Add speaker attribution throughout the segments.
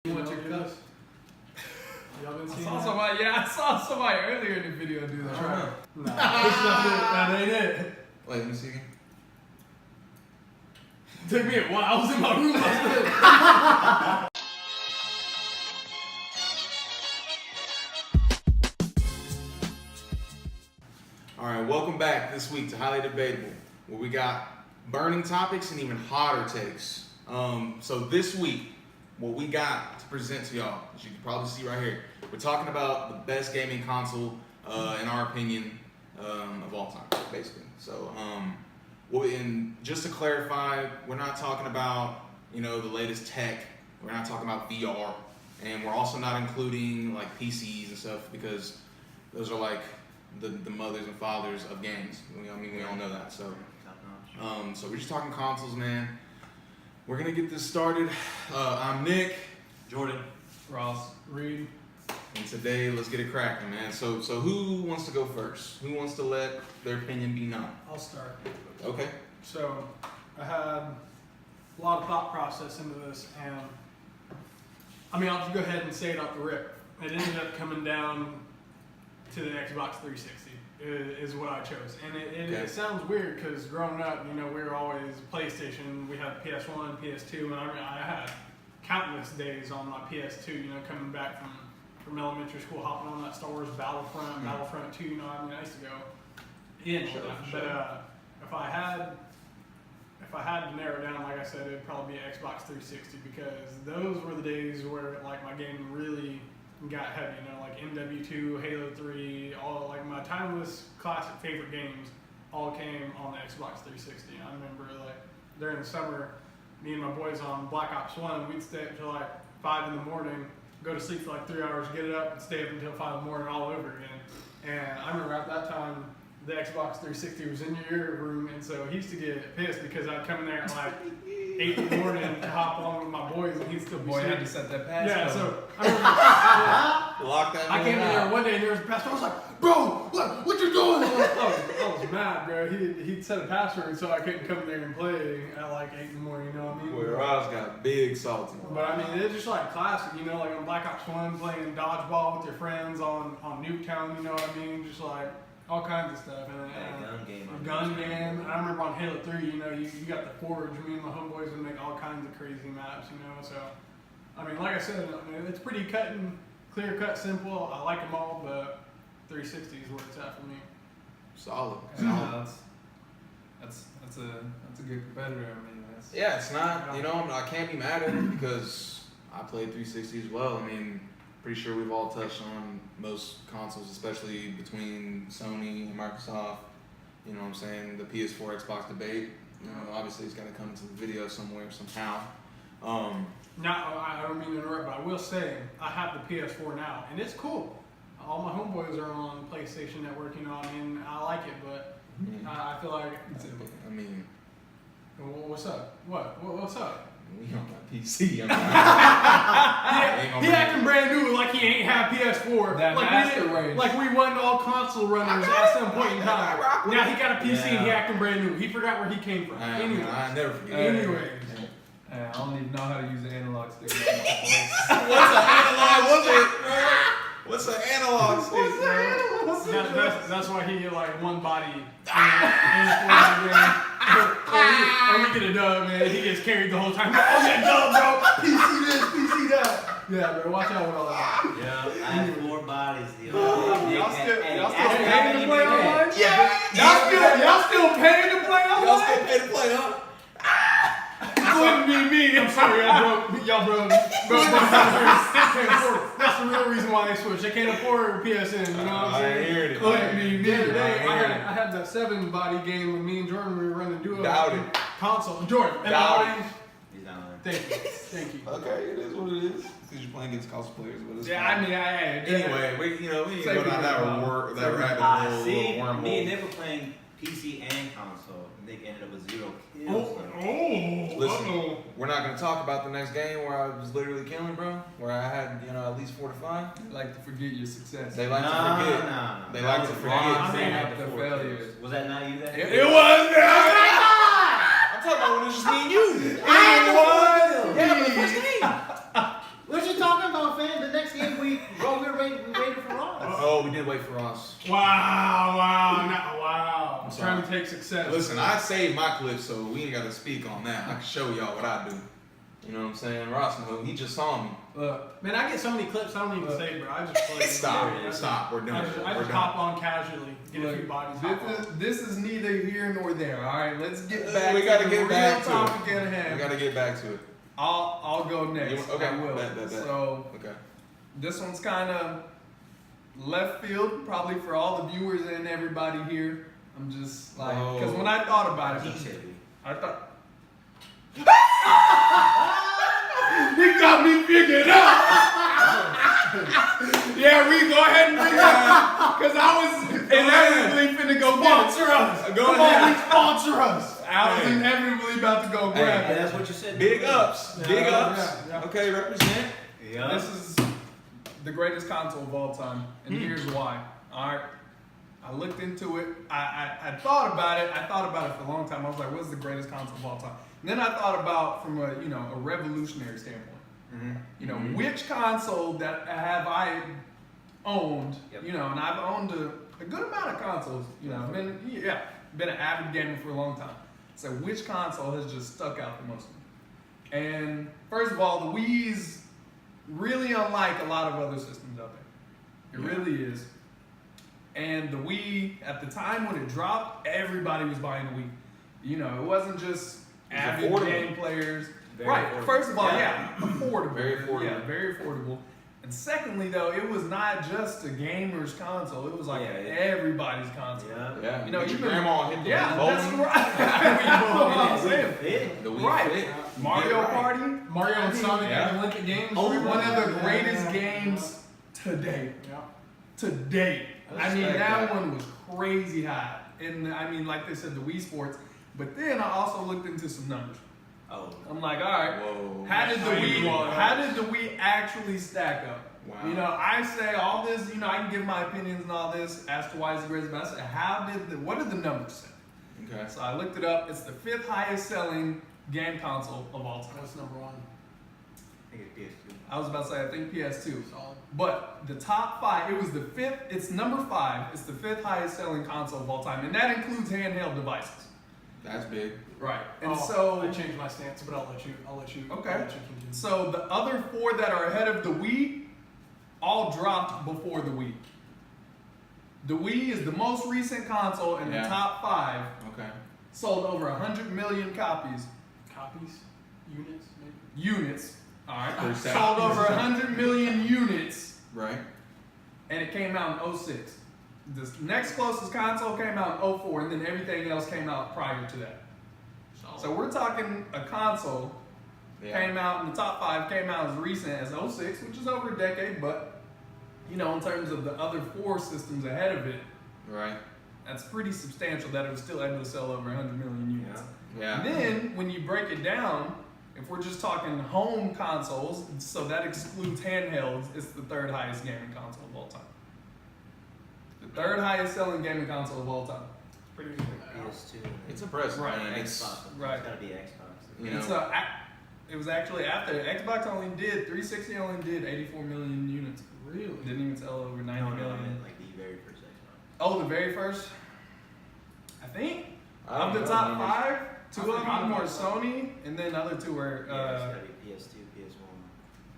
Speaker 1: You want your cups? Y'all been seeing that?
Speaker 2: I saw somebody earlier in the video do that.
Speaker 1: Nah, that's not it. That ain't it.
Speaker 3: Wait, let me see again.
Speaker 1: Took me a while. I was in my room.
Speaker 3: All right, welcome back this week to Highly Debatable, where we got burning topics and even hotter takes. So this week, what we got to present to y'all, as you can probably see right here, we're talking about the best gaming console, in our opinion, of all time, basically. So, and just to clarify, we're not talking about, the latest tech. We're not talking about VR, and we're also not including like PCs and stuff because those are like the mothers and fathers of games. We all know that. So, so we're just talking consoles, man. We're gonna get this started. I'm Nick,
Speaker 2: Jordan, Ross, Reed,
Speaker 3: and today let's get it cracking, man. So who wants to go first? Who wants to let their opinion be known?
Speaker 1: I'll start.
Speaker 3: Okay.
Speaker 1: So, I had a lot of thought process into this, and I'll just go ahead and say it off the rip. It ended up coming down to the Xbox 360 is what I chose. And it sounds weird because growing up, we were always PlayStation. We had PS1, PS2, and I had countless days on my PS2, coming back from elementary school, hopping on that Star Wars Battlefront, Battlefront 2, I used to go in all that. But if I had to narrow it down, like I said, it'd probably be Xbox 360 because those were the days where like my gaming really got heavy, like MW2, Halo 3, all like my timeless classic favorite games all came on the Xbox 360. I remember like during the summer, me and my boys on Black Ops 1, we'd stay up till like 5 in the morning, go to sleep for like 3 hours, get it up and stay up until 5 in the morning all over again. And I remember at that time, the Xbox 360 was in your room, and so he used to get pissed because I'd come in there at like 8 in the morning to hop on with my boys, and he'd still be
Speaker 2: boy,
Speaker 1: sleeping.
Speaker 2: had to set that pass.
Speaker 1: Yeah,
Speaker 2: code.
Speaker 1: so I remember,
Speaker 3: Lock that.
Speaker 1: I came in there one day and there was a password. I was like, "Bro, what you doing?" I was mad, bro. He'd set a password so I couldn't come in there and play at like 8 in the morning. You know what I mean?
Speaker 3: Boy, Ross got big salty.
Speaker 1: But it's just like classic. Like on Black Ops 1, playing dodgeball with your friends on Nuketown. You know what I mean? Just like all kinds of stuff. And gun game. I remember on Halo 3, you got the Forge. Me and my homeboys would make all kinds of crazy maps, So, like I said, it's pretty clear cut, simple. I like them all, but 360 is where it's at for me.
Speaker 3: Solid.
Speaker 2: Yeah, that's a good competitor.
Speaker 3: Yeah, it's not. I can't be mad at it because I played 360 as well. Pretty sure we've all touched on most consoles, especially between Sony and Microsoft. You know what I'm saying? The PS4 Xbox debate. Obviously it's gonna come to the video somewhere, somehow.
Speaker 1: Now, I don't mean to interrupt, but I will say I have the PS4 now, and it's cool. All my homeboys are on PlayStation Network. I like it, but I feel like. What's up? What's up?
Speaker 3: We on my PC.
Speaker 1: He acting brand new like he ain't have PS4.
Speaker 2: That master race.
Speaker 1: Like we wasn't all console runners at some point in time. Now he got a PC and he acting brand new. He forgot where he came from. Anyway.
Speaker 3: I never forget.
Speaker 1: Anyways.
Speaker 2: I don't even know how to use an analog stick.
Speaker 3: What's an analog stick, bro?
Speaker 1: That's why he get like one body. Or we get a dub, man. He gets carried the whole time. Oh, yeah, dub, bro. PC this, PC that. Yeah, bro. Watch out with all that.
Speaker 4: Yeah, I have 4 bodies.
Speaker 1: Y'all still paying to play online?
Speaker 3: Yeah.
Speaker 1: Y'all still paying to play online?
Speaker 3: Y'all still pay to play, huh?
Speaker 1: Couldn't be me. I'm sorry, y'all broke. That's the real reason why they switched. They can't afford PSN. You know what I'm saying?
Speaker 3: I heard it.
Speaker 1: Couldn't be me. The other day, I had that 7-body game with me and Jordan. We were running duo console. Jordan.
Speaker 3: Doubt.
Speaker 4: He's not on.
Speaker 1: Thank you.
Speaker 3: Okay, it is what it is. Because you're playing against console players, but it's
Speaker 1: Yeah,
Speaker 3: fine.
Speaker 1: Anyway,
Speaker 3: we ain't go down that rabbit hole.
Speaker 4: See,
Speaker 3: wormhole.
Speaker 4: me and they were playing PC and console. And they ended up with 0 kills.
Speaker 3: Listen, we're not going to talk about the next game where I was literally killing, bro. Where I had, at least 4 to 5.
Speaker 2: You like to forget your success.
Speaker 3: They like to forget. They like to forget.
Speaker 2: The failures.
Speaker 4: Was that not you?
Speaker 3: It was. I'm talking about when it was just me and you.
Speaker 4: I had the
Speaker 3: Yeah, but the first game.
Speaker 4: Where's your Utah fan. The next game we waited for Ross.
Speaker 3: Oh, we did wait for Ross.
Speaker 1: Wow.
Speaker 3: I'm
Speaker 1: Trying to
Speaker 3: sorry.
Speaker 1: take success.
Speaker 3: Listen, I saved my clip, so we ain't got to speak on that. I can show y'all what I do. You know what I'm saying? Ross, he just saw me.
Speaker 1: Look, man, I get so many clips I don't even say, bro. I just play.
Speaker 3: Stop. We're done.
Speaker 1: I just
Speaker 3: We're
Speaker 1: hop
Speaker 3: done.
Speaker 1: on casually, get a few bodies. hop on.
Speaker 2: This is neither here nor there. All right, let's get back.
Speaker 3: We gotta
Speaker 2: to
Speaker 3: get
Speaker 2: the
Speaker 3: back
Speaker 2: real
Speaker 3: to
Speaker 2: topic
Speaker 3: it.
Speaker 2: at
Speaker 3: We
Speaker 2: hand.
Speaker 3: got to get back to it.
Speaker 2: I'll go next.
Speaker 3: Okay,
Speaker 2: I will.
Speaker 3: bet.
Speaker 2: So
Speaker 3: Okay.
Speaker 2: this one's kind of left field, probably for all the viewers and everybody here. I'm just like, because when I thought about it, I thought. He got me figured out. Yeah, we go ahead and bring that because I was inevitably finna go sponsor us.
Speaker 3: Go ahead.
Speaker 1: Sponsor us.
Speaker 2: I was inevitably about to go grab
Speaker 4: Hey,
Speaker 2: it.
Speaker 4: that's what you said.
Speaker 3: Big ups. Big
Speaker 1: Yeah,
Speaker 3: ups.
Speaker 1: yeah.
Speaker 3: Okay, represent.
Speaker 4: Yeah.
Speaker 2: This is the greatest console of all time, and here's why. All right, I looked into it. I thought about it. I thought about it for a long time. I was like, "What's the greatest console of all time?" And then I thought about from a revolutionary standpoint. You know, which console that have I owned?
Speaker 4: Yep.
Speaker 2: You know, and I've owned a good amount of consoles. You know, been an avid gamer for a long time. So which console has just stuck out the most? And first of all, the Wii's really unlike a lot of other systems out there. It really is. And the Wii, at the time when it dropped, everybody was buying the Wii. You know, it wasn't just avid
Speaker 3: affordable.
Speaker 2: game players.
Speaker 4: Very
Speaker 2: Right.
Speaker 4: affordable.
Speaker 2: First of all, affordable.
Speaker 3: Very affordable.
Speaker 2: Yeah, very affordable. And secondly, though, it was not just a gamer's console. It was like everybody's console.
Speaker 3: Yeah.
Speaker 2: You know,
Speaker 3: Get your
Speaker 2: even-
Speaker 3: grandma hit the
Speaker 2: Yeah,
Speaker 3: bowling.
Speaker 2: that's right. That's what I'm saying.
Speaker 3: The Wii
Speaker 2: Right.
Speaker 3: Fit.
Speaker 2: Mario
Speaker 3: Right.
Speaker 2: Party.
Speaker 1: Mario and Sonic
Speaker 3: Yeah.
Speaker 1: and Olympic Games.
Speaker 2: One of the
Speaker 1: Yeah.
Speaker 2: greatest games to date.
Speaker 1: Yeah.
Speaker 2: To date. I mean,
Speaker 3: respect
Speaker 2: that
Speaker 3: that.
Speaker 2: one was crazy high. And I mean, like they said, the Wii Sports. But then I also looked into some numbers.
Speaker 4: Oh.
Speaker 2: I'm like, all right,
Speaker 3: Whoa.
Speaker 2: how did the
Speaker 1: Crazy.
Speaker 2: Wii actually stack up?
Speaker 3: Wow.
Speaker 2: You know, I say all this, you know, I can give my opinions and all this as to why it's the greatest, but I said, what did the numbers say?
Speaker 3: Okay.
Speaker 2: So I looked it up. It's the 5th highest selling game console of all time.
Speaker 1: What's number one?
Speaker 4: I think it's PS2.
Speaker 2: I was about to say, I think PS2.
Speaker 1: Solid.
Speaker 2: But the top 5, it was the 5th, it's number 5. It's the 5th highest selling console of all time. And that includes handheld devices.
Speaker 3: That's big.
Speaker 2: Right. And
Speaker 1: I
Speaker 2: so,
Speaker 1: changed my stance, but I'll let you.
Speaker 2: Okay.
Speaker 1: I'll let you continue.
Speaker 2: so the other 4 that are ahead of the Wii all dropped before the Wii. The Wii is the most recent console, and
Speaker 3: Yeah.
Speaker 2: the top 5
Speaker 3: Okay.
Speaker 2: sold over 100 million copies,
Speaker 1: Copies, units, maybe.
Speaker 2: units. All right.
Speaker 3: Per second.
Speaker 2: Sold over 100 million units,
Speaker 3: Right.
Speaker 2: and it came out in 06. The next closest console came out in 04, and then everything else came out prior to that. So we're talking a console came out in the top 5, came out as recent as 06, which is over a decade, but you know, in terms of the other 4 systems ahead of it,
Speaker 3: Right.
Speaker 2: that's pretty substantial that it was still able to sell over 100 million units.
Speaker 3: Yeah.
Speaker 2: And then when you break it down, if we're just talking home consoles, so that excludes handhelds, it's the 3rd highest gaming console of all time. The 3rd highest selling gaming console of all time.
Speaker 1: Pretty good.
Speaker 4: PS2.
Speaker 3: It's impressive,
Speaker 2: Right.
Speaker 3: man. It's
Speaker 4: Xbox.
Speaker 2: right.
Speaker 4: It's gotta be Xbox.
Speaker 3: you know.
Speaker 2: It was actually after Xbox only did 360 only did 84 million units.
Speaker 1: Really?
Speaker 2: Didn't even sell over 90
Speaker 4: No,
Speaker 2: million.
Speaker 4: I meant like the very first Xbox.
Speaker 2: Oh, the very first. I think
Speaker 3: I don't
Speaker 2: of the
Speaker 3: know
Speaker 2: top
Speaker 3: numbers.
Speaker 2: 5, 2 of
Speaker 1: forgot
Speaker 2: them were
Speaker 1: about that.
Speaker 2: Sony, and then the other 2 were
Speaker 4: Yeah, it's gotta be PS2, PS1.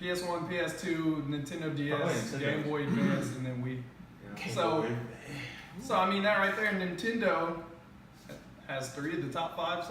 Speaker 2: PS1, PS2, Nintendo DS,
Speaker 3: Nintendo.
Speaker 2: Game Boy Advance, and then Wii.
Speaker 4: Yeah.
Speaker 2: So I mean that right there, Nintendo has 3 of the top 5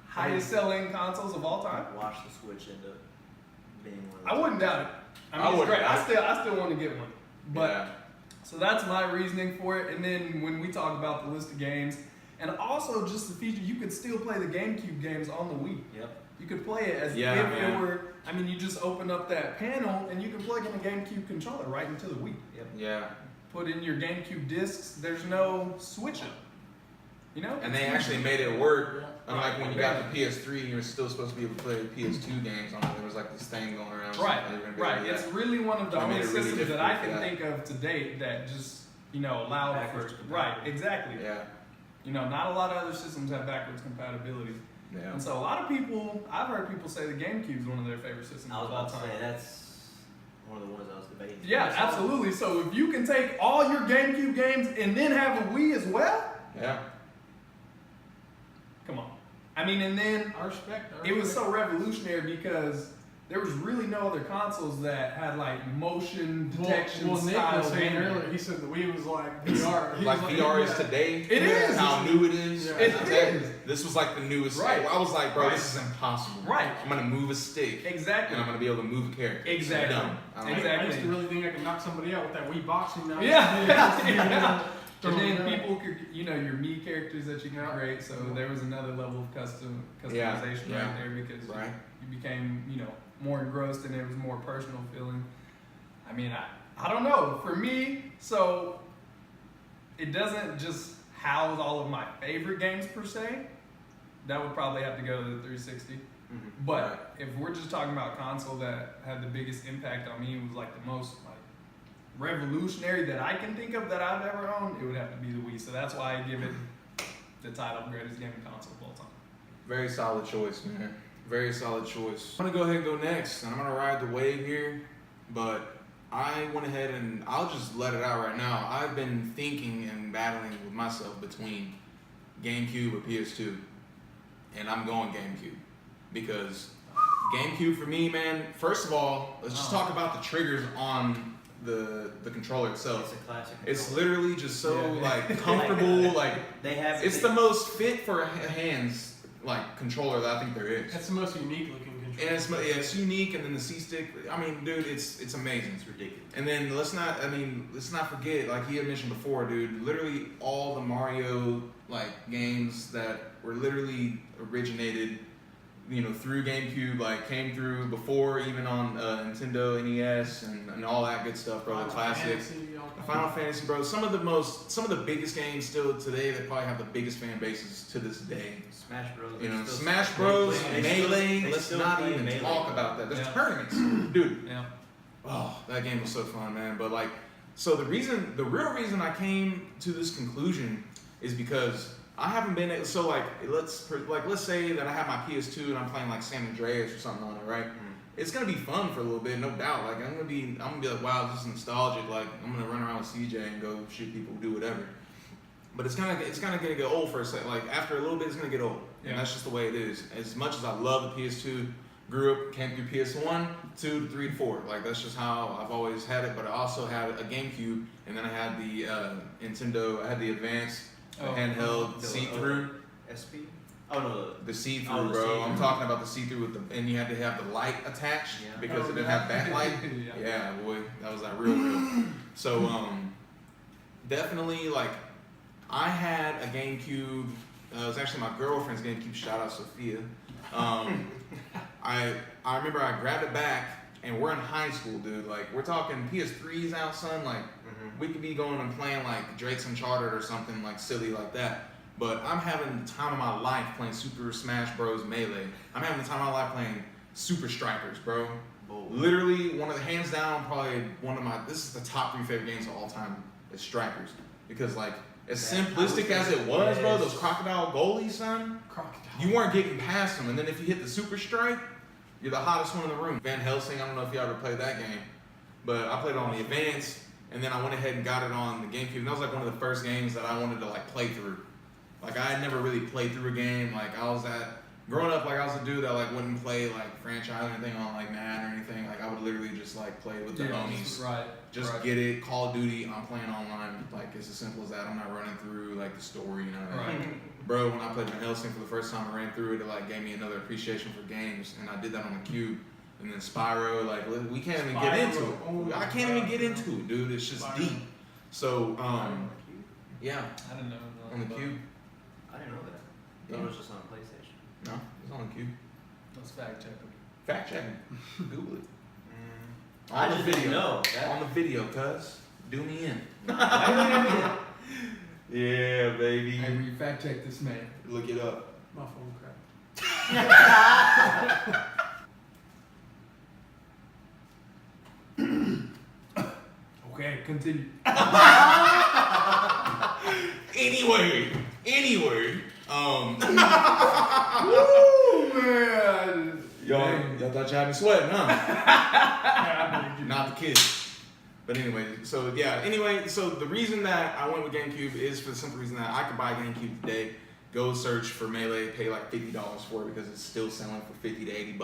Speaker 2: highest selling consoles of all time.
Speaker 4: Watch the Switch end up being one of
Speaker 2: I wouldn't doubt it. I mean,
Speaker 3: I
Speaker 2: it's
Speaker 3: wouldn't
Speaker 2: great.
Speaker 3: doubt
Speaker 2: I still want to get one. But
Speaker 3: Yeah.
Speaker 2: so that's my reasoning for it. And then when we talk about the list of games, and also just the feature, you could still play the GameCube games on the Wii.
Speaker 4: Yep.
Speaker 2: You could play it as
Speaker 3: Yeah,
Speaker 2: if
Speaker 3: man.
Speaker 2: it were. I mean, you just open up that panel and you can plug in a GameCube controller right into the Wii.
Speaker 4: Yep.
Speaker 3: Yeah.
Speaker 2: Put in your GameCube discs. There's no switch up. You know.
Speaker 3: And they actually made it work.
Speaker 1: Yeah.
Speaker 3: Unlike when you got the PS3, you're still supposed to be able to play PS2 games on it. There was like this thing going around.
Speaker 2: Right,
Speaker 3: so they were gonna be
Speaker 2: right.
Speaker 3: able to do
Speaker 2: It's
Speaker 3: that.
Speaker 2: really one of the
Speaker 3: They made
Speaker 2: only
Speaker 3: it really
Speaker 2: systems that I
Speaker 3: difficult
Speaker 2: can
Speaker 3: for
Speaker 2: think of to date that just allowed
Speaker 4: Backwards
Speaker 2: for
Speaker 4: compatible.
Speaker 2: right, exactly.
Speaker 3: Yeah.
Speaker 2: Not a lot of other systems have backwards compatibility,
Speaker 3: Yeah.
Speaker 2: and so a lot of people, I've heard people say the GameCube is one of their favorite systems
Speaker 4: I was
Speaker 2: of all
Speaker 4: about to
Speaker 2: time.
Speaker 4: say
Speaker 2: Yeah, absolutely. So if you can take all your GameCube games and then have a Wii as well,
Speaker 3: Yeah.
Speaker 2: come on. I mean, and then
Speaker 1: I respect.
Speaker 2: it was so revolutionary because there was really no other consoles that had like motion detection
Speaker 1: Well, Nick
Speaker 2: style
Speaker 1: was saying
Speaker 2: gaming.
Speaker 1: earlier, he said the Wii was like VR. He
Speaker 3: Like
Speaker 1: was
Speaker 3: VR is
Speaker 1: yeah.
Speaker 3: today.
Speaker 2: It is.
Speaker 3: How new it is.
Speaker 1: Yeah.
Speaker 2: It
Speaker 3: Exactly.
Speaker 2: is.
Speaker 3: This was like the newest.
Speaker 2: Right.
Speaker 3: I was like, bro,
Speaker 2: Right.
Speaker 3: this is impossible.
Speaker 2: Right.
Speaker 3: I'm gonna move a stick.
Speaker 2: Exactly.
Speaker 3: And I'm gonna be able to move a character.
Speaker 2: Exactly.
Speaker 3: Done. I don't
Speaker 2: Exactly.
Speaker 1: I used to really think I could knock somebody out with that Wii boxing. Now
Speaker 2: Yeah.
Speaker 1: yeah.
Speaker 2: And then people could, your Mii characters that you can create. So there was another level of customization
Speaker 3: Yeah.
Speaker 2: right there because
Speaker 3: Right.
Speaker 2: you became, more engrossed and it was more personal feeling. I mean, I don't know. For me, so it doesn't just house all of my favorite games per se. That would probably have to go to the 360.
Speaker 4: Mhm.
Speaker 2: But if we're just talking about console that had the biggest impact on me, was like the most like revolutionary that I can think of that I've ever owned, it would have to be the Wii. So that's why I give it the title of greatest gaming console of all time.
Speaker 3: Very solid choice, man. Very solid choice. I'm gonna go ahead and go next, and I'm gonna ride the wave here, but I went ahead and I'll just let it out right now. I've been thinking and battling with myself between GameCube or PS2, and I'm going GameCube because GameCube for me, man. First of all, let's just talk about the triggers on the controller itself.
Speaker 4: It's a classic.
Speaker 3: It's
Speaker 4: controller.
Speaker 3: literally just so
Speaker 2: Yeah.
Speaker 3: like comfortable, like
Speaker 4: They have.
Speaker 3: it's the most fit for hands like controller that I think there is.
Speaker 1: That's the most unique looking controller.
Speaker 3: And it's unique, and then the C stick. I mean, dude, it's amazing.
Speaker 4: It's ridiculous.
Speaker 3: And then let's not forget, like he had mentioned before, dude. Literally all the Mario like games that were literally originated, through GameCube, like came through before even on Nintendo NES and all that good stuff, bro. The classics. Final Fantasy, bro. Some of the biggest games still today that probably have the biggest fan bases to this day.
Speaker 4: Smash Bros.
Speaker 3: Smash Bros, Melee.
Speaker 4: they
Speaker 3: Let's
Speaker 4: still
Speaker 3: not
Speaker 4: play
Speaker 3: even
Speaker 4: Melee.
Speaker 3: talk about that. There's
Speaker 2: Yeah.
Speaker 3: tournaments, dude.
Speaker 2: Yeah.
Speaker 3: Oh, that game was so fun, man. But like, so the real reason I came to this conclusion is because I haven't been. So like, let's say that I have my PS2 and I'm playing like San Andreas or something on it, right? It's gonna be fun for a little bit, no doubt. Like I'm gonna be like, wow, this is nostalgic. Like I'm gonna run around with CJ and go shoot people, do whatever. But it's kind of gonna get old for a second. Like after a little bit, it's gonna get old,
Speaker 2: Yeah.
Speaker 3: and that's just the way it is. As much as I love the PS2, grew up, came through PS1, 2, 3, 4. Like that's just how I've always had it. But I also had a GameCube, and then I had the Nintendo. I had the Advanced handheld
Speaker 4: The,
Speaker 3: see-through.
Speaker 4: SP. Oh no.
Speaker 3: The see-through,
Speaker 4: Oh, the
Speaker 3: bro.
Speaker 4: see-through.
Speaker 3: I'm talking about the see-through with the, and you had to have the light attached
Speaker 4: Yeah.
Speaker 3: because
Speaker 1: Oh,
Speaker 3: it didn't
Speaker 1: yeah.
Speaker 3: have backlight.
Speaker 2: Yeah.
Speaker 3: Yeah, boy, that was like real. So, definitely like, I had a GameCube. It was actually my girlfriend's GameCube. Shout out Sophia. I remember I grabbed it back, and we're in high school, dude. Like we're talking PS3s out, son. Like we could be going and playing like Drake's Uncharted or something like silly like that. But I'm having the time of my life playing Super Smash Bros. Melee. I'm having the time of my life playing Super Strikers, bro.
Speaker 4: Bold.
Speaker 3: Literally, hands down, probably this is the top 3 favorite games of all time, is Strikers. Because, like, as simplistic as it was, bro, those crocodile goalies, son,
Speaker 1: Crocodile.
Speaker 3: you weren't getting past them. And then if you hit the Super Strike, you're the hottest one in the room. Van Helsing, I don't know if you ever played that game, but I played it on the Advance, and then I went ahead and got it on the GameCube. And that was, like, one of the first games that I wanted to, like, play through. Like, I had never really played through a game. Like, growing up, like, I was a dude that, like, wouldn't play, like, franchise or anything on, like, Madden or anything. Like, I would literally just, like, play with the homies.
Speaker 2: Right.
Speaker 3: Just
Speaker 2: right.
Speaker 3: get it, Call of Duty, I'm playing online. Like, it's as simple as that. I'm not running through, like, the story,
Speaker 2: Right.
Speaker 3: Bro, when I played Van Helsing for the first time, I ran through it. It, like, gave me another appreciation for games. And I did that on the Cube. And then Spyro, like, we can't even get into it.
Speaker 1: Spyro.
Speaker 3: I can't even get into it, dude. It's just
Speaker 1: Spyro.
Speaker 3: deep. So, yeah,
Speaker 2: I didn't know.
Speaker 3: on the Cube.
Speaker 4: I didn't know that. I thought it was just on PlayStation.
Speaker 3: No, it's on the Cube.
Speaker 2: Let's fact check them.
Speaker 3: Fact check. Google it.
Speaker 4: I
Speaker 3: On the
Speaker 4: just didn't
Speaker 3: video.
Speaker 4: know.
Speaker 3: On the video, cuz. Do me in.
Speaker 4: That.
Speaker 3: Yeah, baby.
Speaker 2: Hey, will you fact check this man?
Speaker 3: Look it up.
Speaker 1: My phone cracked.
Speaker 2: Okay, continue.
Speaker 3: Anyway.
Speaker 2: Woo, man.
Speaker 3: Y'all thought y'all had me sweating, huh?
Speaker 1: Yeah, I believe you.
Speaker 3: Not the kids. But anyway, so yeah. Anyway, so the reason that I went with GameCube is for the simple reason that I could buy GameCube today. Go search for Melee, pay like $50 for it because it's still selling for $50 to $80.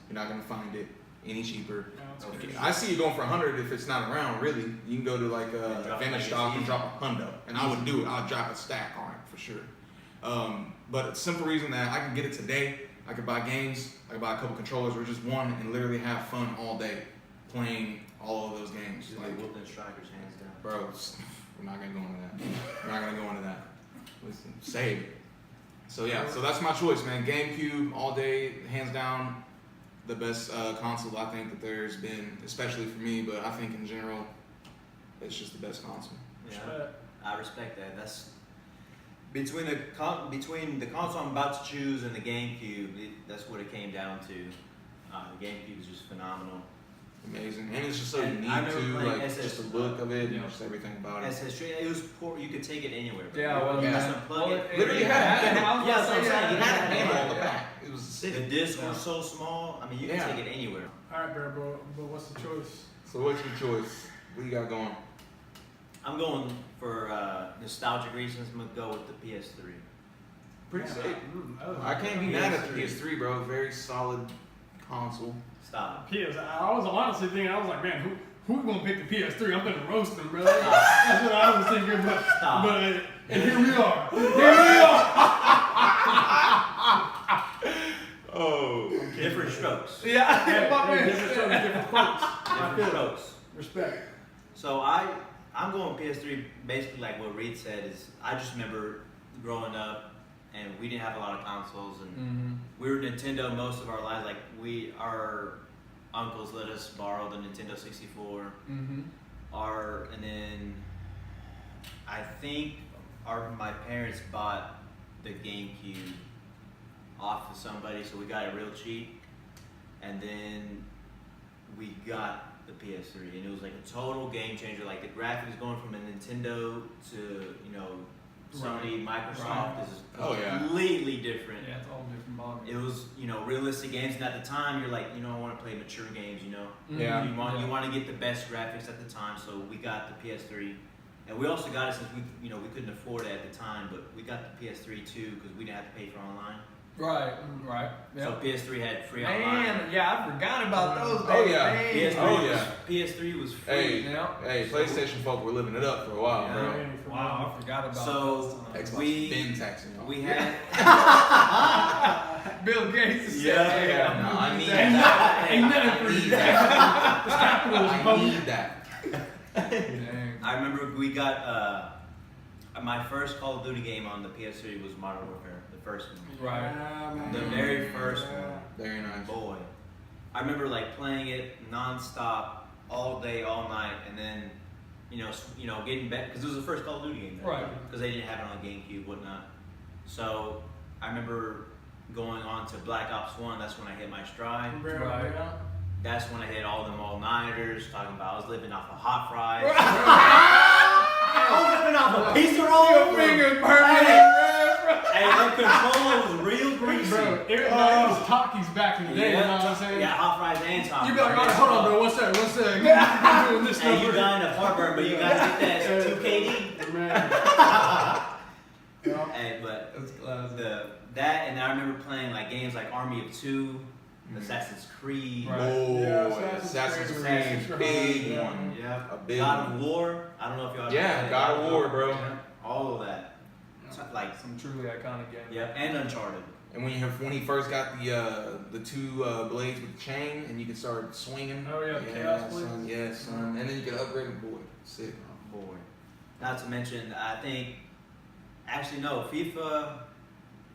Speaker 3: You're not gonna find it any cheaper.
Speaker 1: Yeah, that's
Speaker 3: Okay.
Speaker 1: crazy.
Speaker 3: I see it going for 100 if it's not around. Really, you can go to like
Speaker 4: drop
Speaker 3: Vantage
Speaker 4: like
Speaker 3: Stock
Speaker 4: it's
Speaker 3: and
Speaker 4: easy.
Speaker 3: drop a hundo, and I would do it. I'd drop a stack on it for sure. But the simple reason that I can get it today, I could buy games, I could buy a couple controllers or just one and literally have fun all day playing all of those games.
Speaker 4: Just
Speaker 3: Like,
Speaker 4: like whooping strikers hands down.
Speaker 3: bro, we're not gonna go into that. We're not gonna go into that. Listen, save. So yeah, so that's my choice, man. GameCube all day, hands down, the best console I think that there's been, especially for me. But I think in general, it's just the best console.
Speaker 4: Yeah,
Speaker 1: Respect.
Speaker 4: I respect that. That's between the console I'm about to choose and the GameCube. That's what it came down to. The GameCube is just phenomenal.
Speaker 3: Amazing, and it's just so
Speaker 4: And
Speaker 3: unique
Speaker 4: I remember
Speaker 3: too,
Speaker 4: playing
Speaker 3: like
Speaker 4: SS,
Speaker 3: just the look of it
Speaker 2: yeah.
Speaker 3: and just everything about it.
Speaker 4: It was poor. You could take it anywhere. But
Speaker 2: Yeah, well,
Speaker 4: you
Speaker 3: yeah.
Speaker 4: just unplug it.
Speaker 3: Literally
Speaker 2: yeah,
Speaker 3: had a
Speaker 2: yeah, I was
Speaker 4: Yeah,
Speaker 2: gonna
Speaker 4: that's what I'm
Speaker 2: say,
Speaker 4: saying.
Speaker 3: It had a handle on the
Speaker 2: yeah.
Speaker 3: back. It was
Speaker 4: The
Speaker 3: sick.
Speaker 4: disc was so small. I mean, you can
Speaker 3: Yeah.
Speaker 4: take it anywhere.
Speaker 1: All right, bro, but what's the choice?
Speaker 3: So what's your choice? What you got going?
Speaker 4: I'm going for nostalgic reasons. I'm gonna go with the PS3.
Speaker 3: Pretty
Speaker 1: Yeah,
Speaker 3: sick.
Speaker 1: that was
Speaker 3: I can't be mad at the
Speaker 4: PS3.
Speaker 3: PS3, bro. Very solid console.
Speaker 4: Stop.
Speaker 1: I was honestly thinking, I was like, man, who gonna pick the PS3? I'm gonna roast them, bro. That's what I was thinking,
Speaker 4: Stop.
Speaker 1: but and here we are. Here we are.
Speaker 3: Oh.
Speaker 4: Different strokes.
Speaker 2: Yeah,
Speaker 1: Hey,
Speaker 2: my
Speaker 1: hey,
Speaker 2: man.
Speaker 1: different strokes, different folks. I
Speaker 4: Different
Speaker 1: feel it.
Speaker 4: strokes.
Speaker 1: Respect.
Speaker 4: So I'm going PS3. Basically, like what Reed said is, I just remember growing up, and we didn't have a lot of consoles, and
Speaker 2: Mm-hmm.
Speaker 4: we were Nintendo most of our lives. Like our uncles let us borrow the Nintendo 64.
Speaker 2: Mm-hmm.
Speaker 4: And then I think my parents bought the GameCube off of somebody, so we got it real cheap, and then we got the PS3, and it was like a total game changer. Like the graphics going from a Nintendo to Sony, Microsoft
Speaker 2: Right.
Speaker 4: is
Speaker 3: Oh, yeah.
Speaker 4: completely different.
Speaker 2: Yeah, it's all different ballgame.
Speaker 4: It was realistic games, and at the time you're like I want to play mature games.
Speaker 3: Yeah.
Speaker 4: You want to get the best graphics at the time, so we got the PS3, and we also got it since we couldn't afford it at the time, but we got the PS3 too because we didn't have to pay for online.
Speaker 2: Right, right.
Speaker 4: So
Speaker 2: Yeah.
Speaker 4: PS3 had free online.
Speaker 2: Man, yeah, I forgot about those.
Speaker 3: Oh,
Speaker 2: days,
Speaker 3: yeah.
Speaker 2: man.
Speaker 4: PS3
Speaker 3: Oh,
Speaker 4: was,
Speaker 3: yeah.
Speaker 4: PS3 was free.
Speaker 3: Hey,
Speaker 2: Yeah.
Speaker 3: hey, PlayStation folk were living it up for a while,
Speaker 4: Yeah.
Speaker 3: bro.
Speaker 2: Wow, I forgot about
Speaker 4: So,
Speaker 2: those times.
Speaker 3: Xbox been taxing y'all.
Speaker 4: We had
Speaker 2: Bill Gates is
Speaker 4: Yeah.
Speaker 2: saying,
Speaker 3: Yeah, no, I need
Speaker 1: Ain't
Speaker 3: that.
Speaker 1: nothing, ain't nothing for
Speaker 3: I
Speaker 1: you.
Speaker 3: need that.
Speaker 1: It's capitalism,
Speaker 3: I
Speaker 1: public.
Speaker 3: need that.
Speaker 2: Dang.
Speaker 4: I remember we got my first Call of Duty game on the PS3 was Modern Warfare, the first one.
Speaker 2: Right.
Speaker 1: Yeah, man.
Speaker 4: The very first one.
Speaker 3: Very nice.
Speaker 4: Boy, I remember like playing it nonstop all day, all night, and then getting back because it was the first Call of Duty game,
Speaker 2: Right.
Speaker 4: Because they didn't have it on GameCube, whatnot. So I remember going on to Black Ops 1. That's when I hit my stride.
Speaker 2: Right.
Speaker 4: That's when I hit all them all-nighters. Talking about I was living off of hot fries. I was living off a pizza roll.
Speaker 2: Your fingers burning.
Speaker 4: Hey, that controller was real greasy.
Speaker 1: Bro, it was Takis back in the day, you know what I'm saying?
Speaker 4: Yeah, hot fries and Takis.
Speaker 1: You be like, all right, hold on, bro, what's that? What's that? You're doing this
Speaker 4: Hey, you
Speaker 1: number.
Speaker 4: dying of heartburn, but you gotta get that 2KD.
Speaker 1: Man. Yeah.
Speaker 4: Hey, but
Speaker 2: That's classic.
Speaker 4: that, and I remember playing like games like Army of Two, Assassin's Creed.
Speaker 2: Right.
Speaker 3: Oh,
Speaker 1: Yeah,
Speaker 3: Assassin's
Speaker 1: Creed.
Speaker 3: Creed, big
Speaker 1: Yeah.
Speaker 3: one.
Speaker 4: Yeah.
Speaker 3: A big
Speaker 4: God
Speaker 3: one.
Speaker 4: of War. I don't know if y'all.
Speaker 3: Yeah,
Speaker 4: played
Speaker 3: God of War, bro.
Speaker 4: Yeah, all of that. So, like,
Speaker 2: Some truly iconic games.
Speaker 4: yep, and Uncharted.
Speaker 3: And when he first got the two blades with the chain, and you could start swinging.
Speaker 1: Oh, yeah, the Chaos blades.
Speaker 3: son, yes, son. And then you could upgrade them. Boy, sick.
Speaker 4: Boy. Not to mention, I think, actually no, FIFA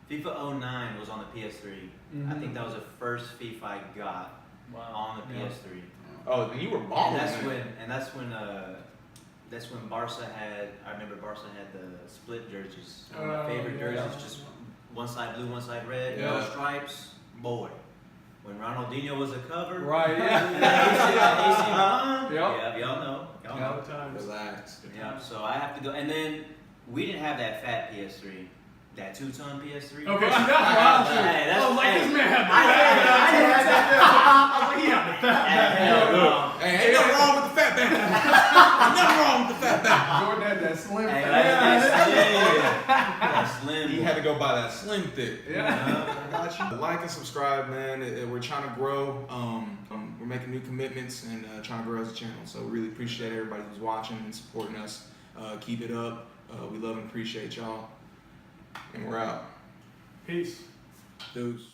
Speaker 4: 09 was on the PS3. I think that was the first FIFA I got
Speaker 2: Wow.
Speaker 4: on the
Speaker 2: Yeah.
Speaker 4: PS3.
Speaker 3: Oh, then you were
Speaker 4: And
Speaker 3: balling.
Speaker 4: that's
Speaker 3: man.
Speaker 4: when Barca had. I remember Barca had the split jerseys. One of
Speaker 1: Oh,
Speaker 4: my favorite
Speaker 1: yeah.
Speaker 4: jerseys, just one side blue, one side red,
Speaker 3: Yeah.
Speaker 4: no stripes. Boy, when Ronaldinho was a cover.
Speaker 2: Right,
Speaker 4: AC
Speaker 2: yeah.
Speaker 4: Milan.
Speaker 2: Yep.
Speaker 4: Yeah, y'all know. Y'all
Speaker 2: Yep.
Speaker 4: know.
Speaker 1: All the times.
Speaker 3: Relax.
Speaker 4: Yeah, so I have to go. And then we didn't have that fat PS3, that 2-ton PS3.
Speaker 1: Okay, see, that's wild shit.
Speaker 4: Hey, that's-
Speaker 1: I was like,
Speaker 4: hey,
Speaker 1: this man had the
Speaker 4: I had
Speaker 1: fat
Speaker 4: that.
Speaker 1: back. I was like, he had the fat back.
Speaker 4: Hell no.
Speaker 3: Hey, ain't nothing wrong with the fat back. Nothing wrong with the fat back.
Speaker 2: Jordan had that slim
Speaker 4: Hey,
Speaker 2: fat.
Speaker 4: that's slim.
Speaker 3: He had to go buy that slim thick.
Speaker 2: Yeah.
Speaker 3: I got you. Like and subscribe, man. We're trying to grow. We're making new commitments and trying to grow as a channel. So we really appreciate everybody who's watching and supporting us. Keep it up. We love and appreciate y'all. And we're out.
Speaker 1: Peace.
Speaker 3: Deuce.